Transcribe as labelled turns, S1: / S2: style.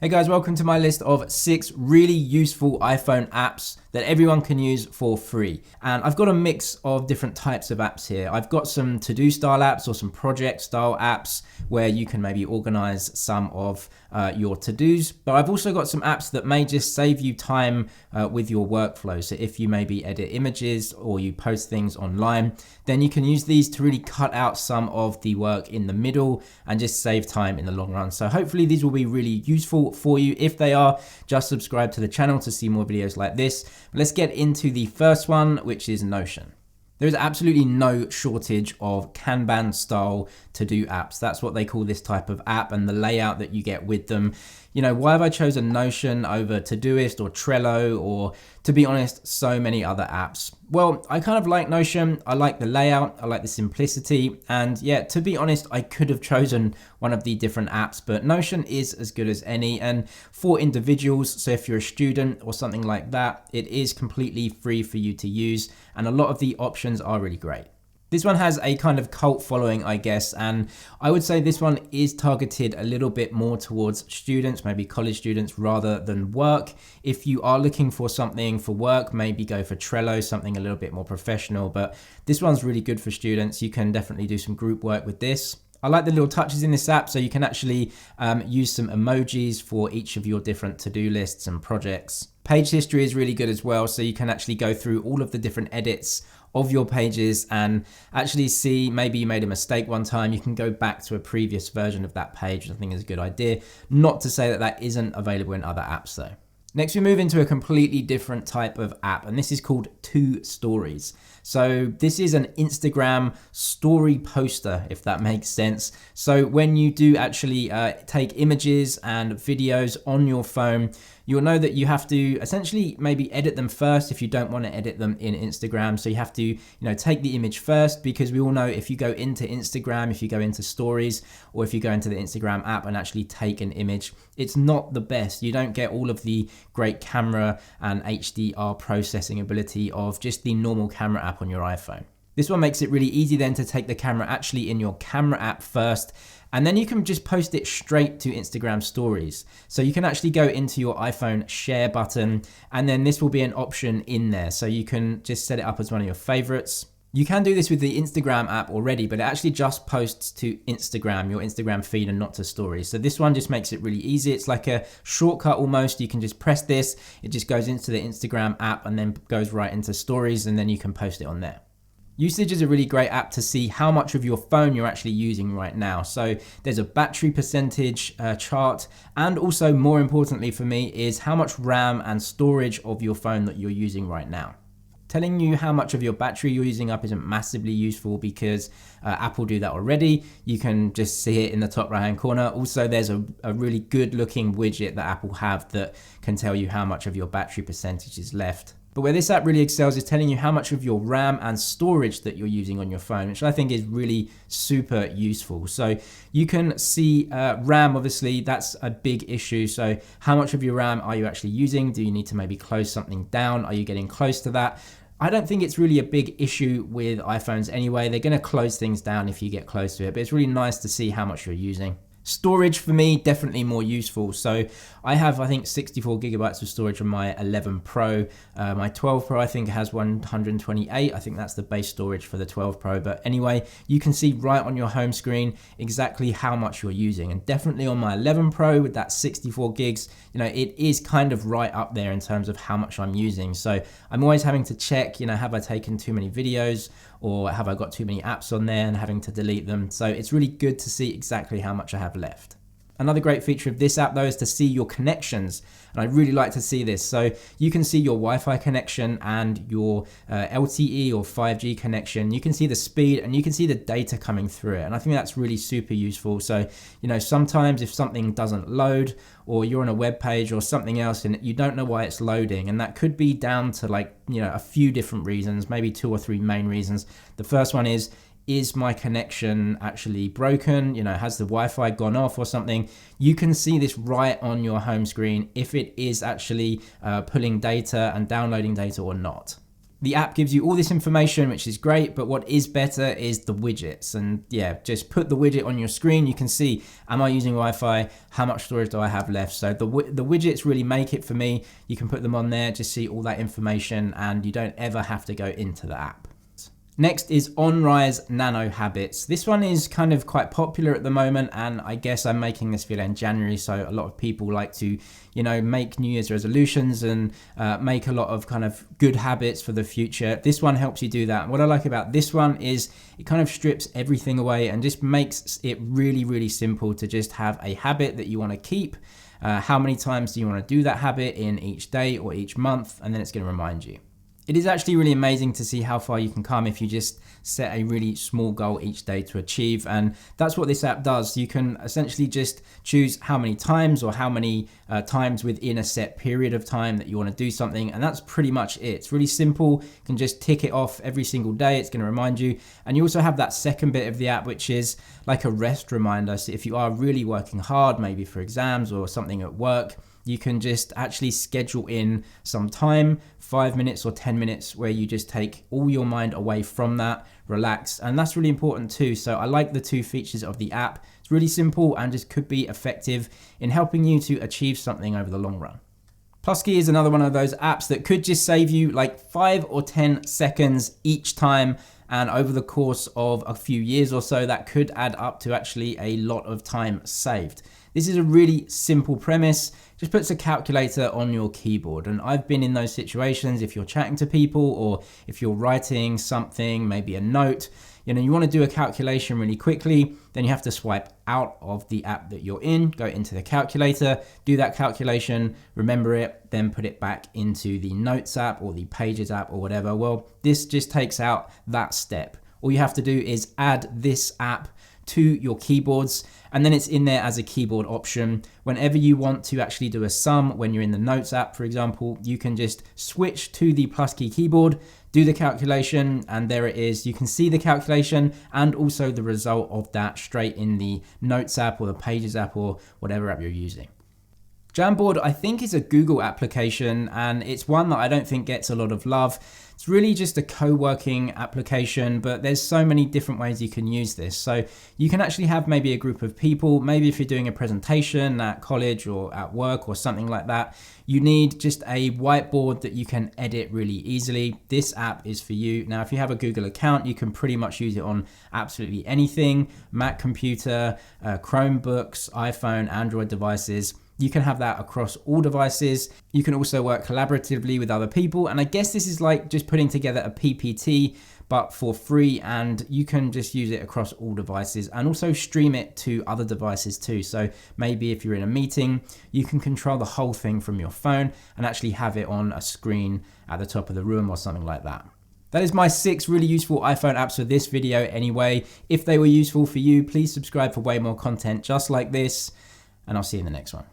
S1: Hey guys, welcome to my list of 6 really useful iPhone apps that everyone can use for free. And I've got a mix of different types of apps here. I've got some to-do style apps or some project style apps where you can maybe organize some of your to-dos. But I've also got some apps that may just save you time with your workflow. So if you maybe edit images or you post things online, then you can use these to really cut out some of the work in the middle and just save time in the long run. So hopefully these will be really useful for you. If they are, just subscribe to the channel to see more videos like this. But let's get into the first one, which is Notion. There is absolutely no shortage of Kanban style to-do apps. That's what they call this type of app and the layout that you get with them. You know, why have I chosen Notion over Todoist or Trello or, to be honest, so many other apps? Well, I kind of like Notion. I like the layout. I like the simplicity. And yeah, to be honest, I could have chosen one of the different apps, but Notion is as good as any. And for individuals, so if you're a student or something like that, it is completely free for you to use. And a lot of the options are really great. This one has a kind of cult following, I guess, and I would say this one is targeted a little bit more towards students, maybe college students, rather than work. If you are looking for something for work, maybe go for Trello, something a little bit more professional, but this one's really good for students. You can definitely do some group work with this. I like the little touches in this app, so you can actually use some emojis for each of your different to-do lists and projects. Page history is really good as well, so you can actually go through all of the different edits of your pages and actually see maybe you made a mistake one time. You can go back to a previous version of that page, which I think is a good idea. Not to say that that isn't available in other apps though. Next, we move into a completely different type of app, and this is called 2 Stories. So this is an Instagram story poster, if that makes sense. So when you do actually take images and videos on your phone, you'll know that you have to essentially maybe edit them first if you don't want to edit them in Instagram. So you have to, take the image first, because we all know if you go into Instagram, if you go into stories, or if you go into the Instagram app and actually take an image, it's not the best. You don't get all of the great camera and HDR processing ability of just the normal camera app on your iPhone. This one makes it really easy then to take the camera actually in your camera app first, and then you can just post it straight to Instagram stories. So you can actually go into your iPhone share button, and then this will be an option in there. So you can just set it up as one of your favorites. You can do this with the Instagram app already, but it actually just posts to Instagram, your Instagram feed, and not to stories. So this one just makes it really easy. It's like a shortcut almost. You can just press this, it just goes into the Instagram app and then goes right into stories, and then you can post it on there. Usage is a really great app to see how much of your phone you're actually using right now. So there's a battery percentage chart, and also more importantly for me is how much RAM and storage of your phone that you're using right now. Telling you how much of your battery you're using up isn't massively useful because Apple do that already. You can just see it in the top right hand corner. Also, there's a really good looking widget that Apple have that can tell you how much of your battery percentage is left. But where this app really excels is telling you how much of your RAM and storage that you're using on your phone, which I think is really super useful. So you can see RAM, obviously, that's a big issue. So how much of your RAM are you actually using? Do you need to maybe close something down? Are you getting close to that? I don't think it's really a big issue with iPhones anyway. They're going to close things down if you get close to it, but it's really nice to see how much you're using. Storage for me, definitely more useful. So I have, I think, 64 gigabytes of storage on my 11 Pro. My 12 Pro, I think, has 128. I think that's the base storage for the 12 Pro. But anyway, you can see right on your home screen exactly how much you're using. And definitely on my 11 Pro with that 64 gigs, it is kind of right up there in terms of how much I'm using. So I'm always having to check, have I taken too many videos, or have I got too many apps on there and having to delete them? So it's really good to see exactly how much I have left. Another great feature of this app though is to see your connections, and I really like to see this. So you can see your Wi-Fi connection and your LTE or 5G connection. You can see the speed and you can see the data coming through it, and I think that's really super useful. So sometimes if something doesn't load, or you're on a web page or something else and you don't know why it's loading, and that could be down to a few different reasons, maybe 2 or 3 main reasons. The first one is my connection actually broken? Has the Wi-Fi gone off or something? You can see this right on your home screen if it is actually pulling data and downloading data or not. The app gives you all this information, which is great, but what is better is the widgets. And yeah, just put the widget on your screen. You can see, am I using Wi-Fi? How much storage do I have left? So the widgets really make it for me. You can put them on there, just see all that information, and you don't ever have to go into the app. Next is OnRise Nano Habits. This one is kind of quite popular at the moment, and I guess I'm making this video in January, so a lot of people like to, make New Year's resolutions and make a lot of kind of good habits for the future. This one helps you do that. And what I like about this one is it kind of strips everything away and just makes it really, really simple to just have a habit that you want to keep. How many times do you want to do that habit in each day or each month? And then it's going to remind you. It is actually really amazing to see how far you can come if you just set a really small goal each day to achieve. And that's what this app does. You can essentially just choose how many times or how many times within a set period of time that you want to do something. And that's pretty much it. It's really simple. You can just tick it off every single day. It's going to remind you. And you also have that second bit of the app, which is like a rest reminder. So if you are really working hard, maybe for exams or something at work, you can just actually schedule in some time, 5 minutes or 10 minutes, where you just take all your mind away from that, relax. And that's really important too. So I like the two features of the app. It's really simple and just could be effective in helping you to achieve something over the long run. Plusky is another one of those apps that could just save you like 5 or 10 seconds each time. And over the course of a few years or so, that could add up to actually a lot of time saved. This is a really simple premise. Just puts a calculator on your keyboard. And I've been in those situations if you're chatting to people or if you're writing something, maybe a note, you want to do a calculation really quickly, then you have to swipe out of the app that you're in, go into the calculator, do that calculation, remember it, then put it back into the Notes app or the Pages app or whatever. Well, this just takes out that step. All you have to do is add this app to your keyboards, and then it's in there as a keyboard option. Whenever you want to actually do a sum, when you're in the Notes app, for example, you can just switch to the Plusky keyboard, do the calculation, and there it is. You can see the calculation and also the result of that straight in the Notes app or the Pages app or whatever app you're using. Jamboard, I think, is a Google application, and it's one that I don't think gets a lot of love. It's really just a co-working application, but there's so many different ways you can use this. So you can actually have maybe a group of people, maybe if you're doing a presentation at college or at work or something like that, you need just a whiteboard that you can edit really easily. This app is for you. Now, if you have a Google account, you can pretty much use it on absolutely anything, Mac computer, Chromebooks, iPhone, Android devices. You can have that across all devices. You can also work collaboratively with other people. And I guess this is like just putting together a PPT, but for free, and you can just use it across all devices and also stream it to other devices too. So maybe if you're in a meeting, you can control the whole thing from your phone and actually have it on a screen at the top of the room or something like that. That is my 6 really useful iPhone apps for this video anyway. If they were useful for you, please subscribe for way more content just like this, and I'll see you in the next one.